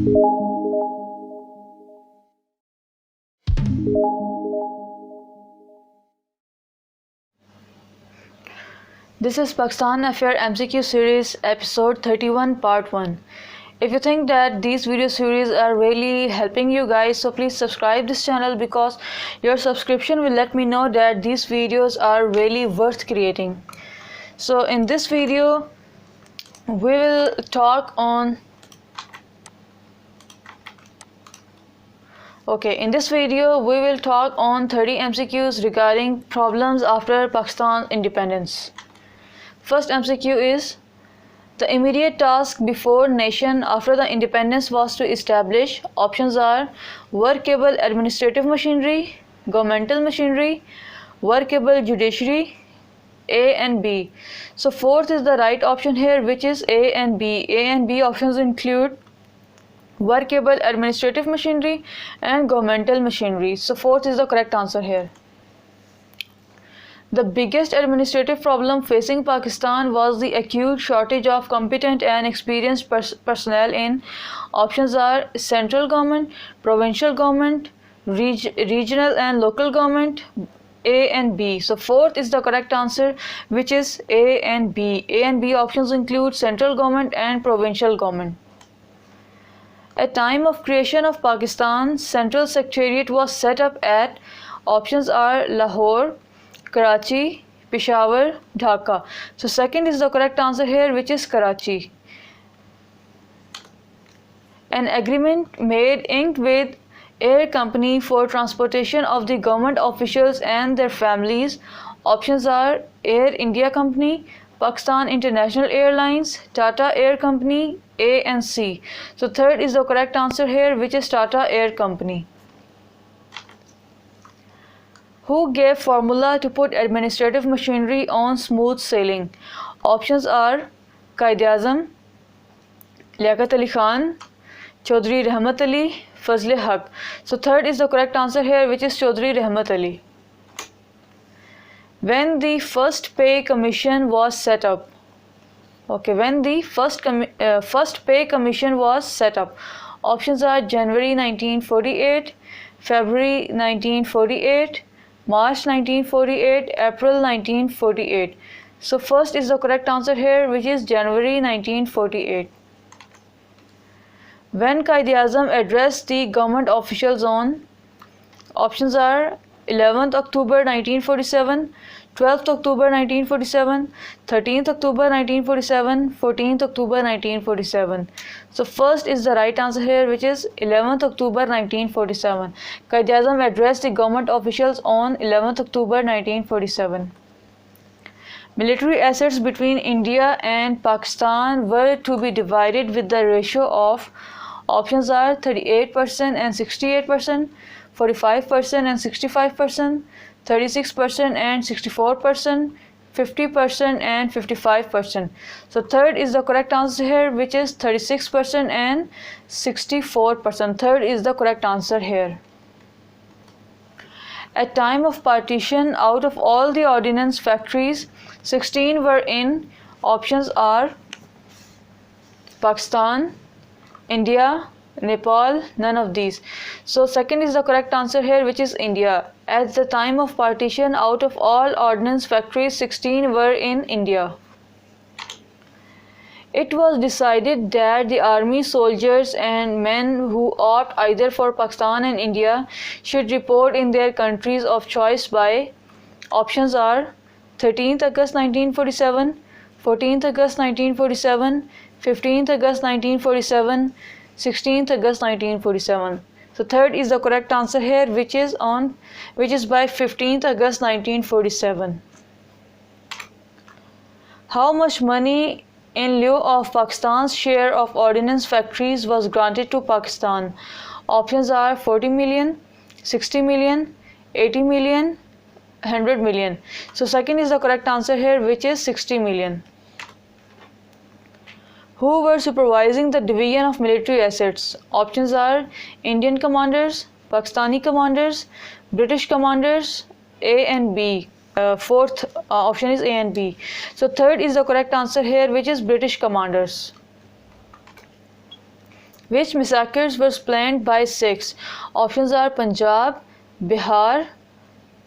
This is Pakistan Affair MCQ series episode 31 part 1. If you think that these video series are really helping you guys, so please subscribe this channel, because your subscription will let me know that these videos are really worth creating. So in this video we will talk on in this video we will talk on 30 MCQs regarding problems after Pakistan independence. First MCQ is: the immediate task before nation after the independence was to establish. Options are workable administrative machinery, governmental machinery, workable judiciary, A and B. So fourth is the right option here, which is A and B. A and B options include workable administrative machinery and governmental machinery. So fourth is the correct answer here. The biggest administrative problem facing Pakistan was the acute shortage of competent and experienced personnel in. Options are central government, provincial government, regional and local government, A and B. So fourth is the correct answer, which is A and B. A and B options include central government and provincial government. At time of creation of Pakistan, Central Secretariat was set up at. Options are Lahore, Karachi, Peshawar, Dhaka. So second is the correct answer here, which is Karachi. An agreement made inked with Air Company for transportation of the government officials and their families. Options are Air India Company, Pakistan International Airlines, Tata Air Company, A and C. So third is the correct answer here, which is Tata Air Company. Who gave formula to put administrative machinery on smooth sailing? Options are Quaid-e-Azam, Liaquat Ali Khan, Chaudhry Rahmat Ali, Fazl Haq. So third is the correct answer here, which is Chaudhry Rahmat Ali. When the first pay commission was set up? When the first pay commission was set up? Options are January 1948, February 1948, March 1948, April 1948. So first is the correct answer here, which is January 1948. When Quaid-e-Azam addressed the government officials on? Options are 11th October 1947, 12th October 1947, 13th October 1947, 14th October 1947. So first is the right answer here, which is 11th October 1947. Quaid-e-Azam addressed the government officials on 11th October 1947. Military assets between India and Pakistan were to be divided with the ratio of. Options are 38% and 68%, 45% and 65%, 36% and 64%, 50% and 55%. So third is the correct answer here, which is 36% and 64%. Third is the correct answer here. At time of partition, out of all the ordnance factories, 16 were in. Options are Pakistan, India, Nepal, none of these. So second is the correct answer here, which is India. At the time of partition, out of all ordnance factories, 16 were in India. It was decided that the army soldiers and men who opt either for Pakistan and India should report in their countries of choice by. Options are 13th August 1947, 14th August 1947, 15th August 1947, 16th August 1947. So third is the correct answer here, which is by 15th August 1947. How much money in lieu of Pakistan's share of ordnance factories was granted to Pakistan? Options are 40 million, 60 million, 80 million, 100 million. So second is the correct answer here, which is 60 million. Who were supervising the division of military assets? Options are Indian commanders, Pakistani commanders, British commanders, A and B. Fourth option is A and B. So third is the correct answer here, which is British commanders. Which massacres was planned by Sikhs? Options are Punjab, Bihar,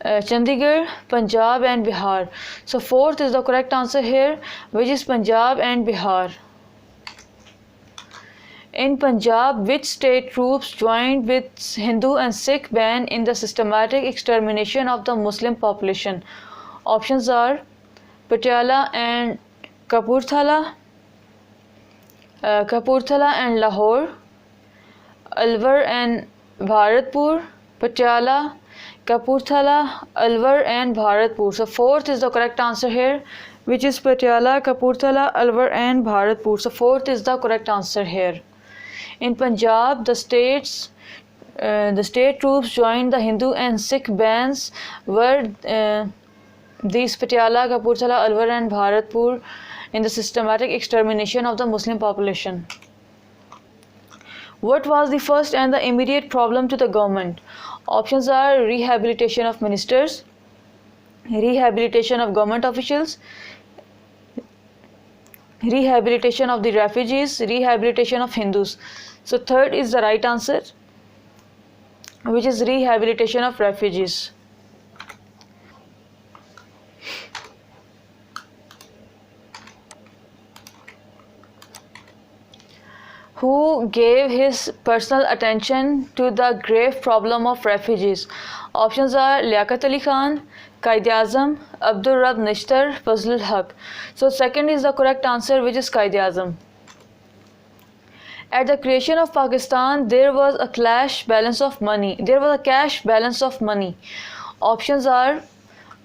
Chandigarh, Punjab and Bihar. So fourth is the correct answer here, which is Punjab and Bihar. In Punjab, which state troops joined with Hindu and Sikh band in the systematic extermination of the Muslim population? Options are Patiala and Kapurthala, and Lahore, Alwar and Bharatpur, Patiala, Kapurthala, Alwar and Bharatpur. So fourth is the correct answer here, which is Patiala, Kapurthala, Alwar and Bharatpur. So fourth is the correct answer here. In Punjab, the state troops joined the Hindu and Sikh bands were these Patiala, Kapurthala, Alwar and Bharatpur in the systematic extermination of the Muslim population. What was the first and the immediate problem to the government? Options are rehabilitation of ministers, rehabilitation of government officials, rehabilitation of the refugees, rehabilitation of Hindus. So third is the right answer, which is rehabilitation of refugees. Who gave his personal attention to the grave problem of refugees? Options are Liaquat Ali Khan, Quaid-e-Azam, Abdul Rabb Nishtar, Fazlul Haq. So second is the correct answer, which is Quaid-e-Azam. At the creation of Pakistan, there was a cash balance of money. Options are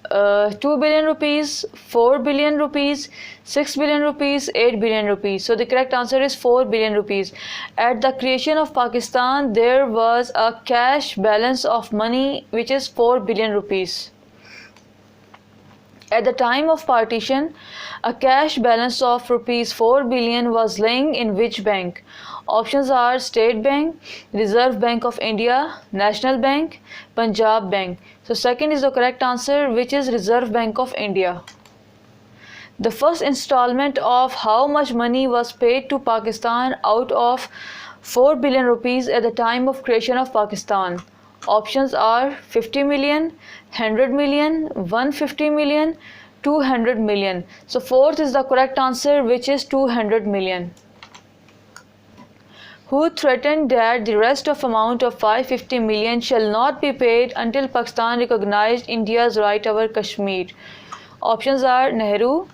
2 billion rupees, 4 billion rupees, 6 billion rupees, 8 billion rupees. So the correct answer is 4 billion rupees. At the creation of Pakistan, there was a cash balance of money which is 4 billion rupees. At the time of partition, a cash balance of rupees 4 billion was lying in which bank? Options are State Bank, Reserve Bank of India, National Bank, Punjab Bank. So second is the correct answer, which is Reserve Bank of India. The first installment of how much money was paid to Pakistan out of 4 billion rupees at the time of creation of Pakistan? Options are 50 million, 100 million, 150 million, 200 million. So fourth is the correct answer, which is 200 million. Who threatened that the rest of amount of 550 million shall not be paid until Pakistan recognized India's right over Kashmir? Options are Nehru,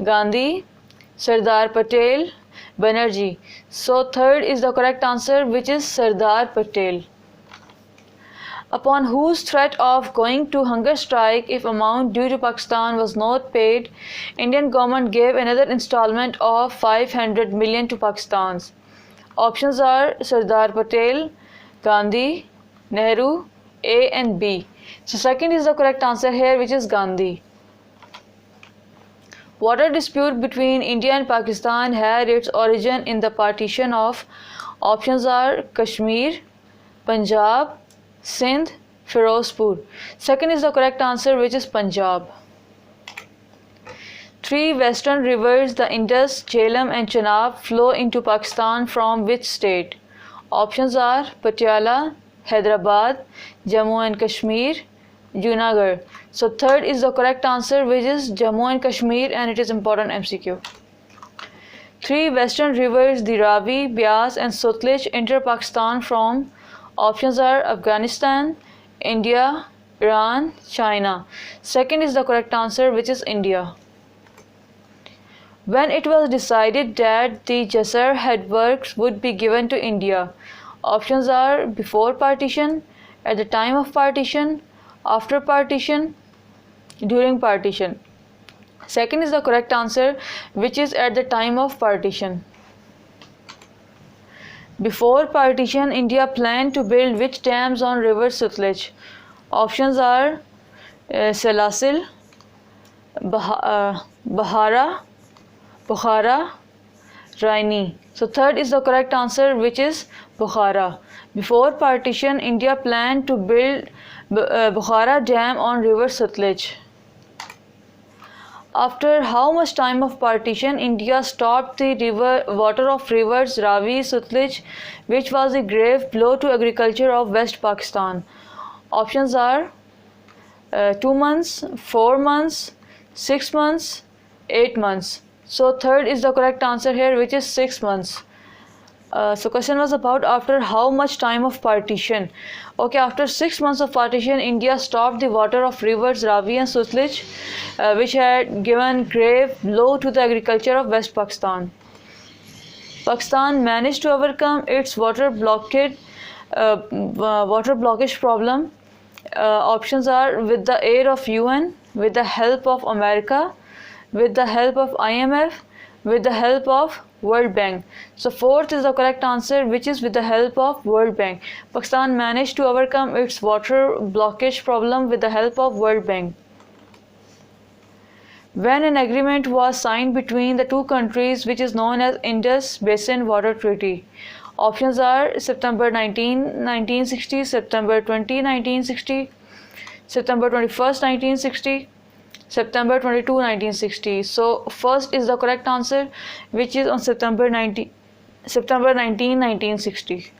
Gandhi, Sardar Patel, Banerjee. So third is the correct answer, which is Sardar Patel. Upon whose threat of going to hunger strike if amount due to Pakistan was not paid, Indian government gave another installment of 500 million to Pakistan. Options are Sardar Patel, Gandhi, Nehru, A and B. So second is the correct answer here, which is Gandhi. Water dispute between India and Pakistan had its origin in the partition of. Options are Kashmir, Punjab, Sindh, Firozpur. Second is the correct answer, which is Punjab. Three western rivers, the Indus, Jhelum and Chenab, flow into Pakistan from which state? Options are Patiala, Hyderabad, Jammu and Kashmir, Junagadh. So third is the correct answer, which is Jammu and Kashmir, and it is important MCQ. Three western rivers, the Ravi, Beas and Sutlej, enter Pakistan from. Options are Afghanistan, India, Iran, China. Second is the correct answer, which is India. When it was decided that the Jaisalmer headworks would be given to India? Options are before partition, at the time of partition, after partition, during partition. Second is the correct answer, which is at the time of partition. Before partition, India planned to build which dams on river Sutlej? Options are Salasil, Bukhara, Raini. So third is the correct answer, which is Bukhara. Before partition, India planned to build Bukhara Dam on river Sutlej. After how much time of partition, India stopped the water of rivers Ravi, Sutlej, which was a grave blow to agriculture of West Pakistan? Options are 2 months, 4 months, 6 months, 8 months. So third is the correct answer here, which is 6 months. So question was about after how much time of partition. Okay, after 6 months of partition, India stopped the water of rivers Ravi and Sutlej, which had given grave blow to the agriculture of West Pakistan. Pakistan managed to overcome its water blockage problem. Options are with the aid of UN, with the help of America, with the help of IMF, with the help of World Bank. So fourth is the correct answer, which is with the help of World Bank. Pakistan managed to overcome its water blockage problem with the help of World Bank. When an agreement was signed between the two countries, which is known as Indus Basin Water Treaty? Options are September 19, 1960, September 20, 1960, September 21st, 1960, September 22, 1960. So first is the correct answer, which is on September 19, 1960.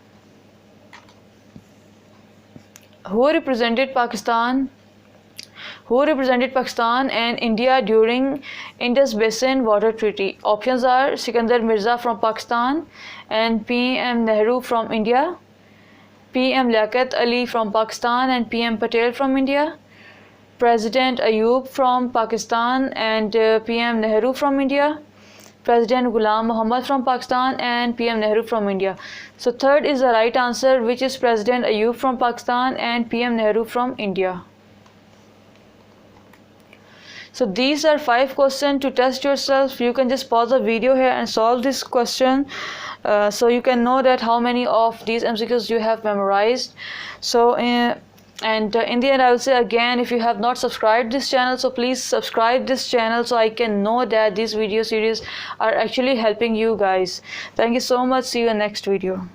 Who represented Pakistan and India during Indus Basin Water Treaty? Options are Sikandar Mirza from Pakistan and PM Nehru from India, PM Liaquat Ali from Pakistan and PM Patel from India, President Ayub from Pakistan and PM Nehru from India, President Ghulam Muhammad from Pakistan and PM Nehru from India. So third is the right answer, which is President Ayub from Pakistan and PM Nehru from India. So these are 5 questions to test yourself. You can just pause the video here and solve this question, so you can know that how many of these MCQs you have memorized. So in the end, I will say again, if you have not subscribed this channel, so please subscribe this channel so I can know that these video series are actually helping you guys. Thank you so much. See you in next video.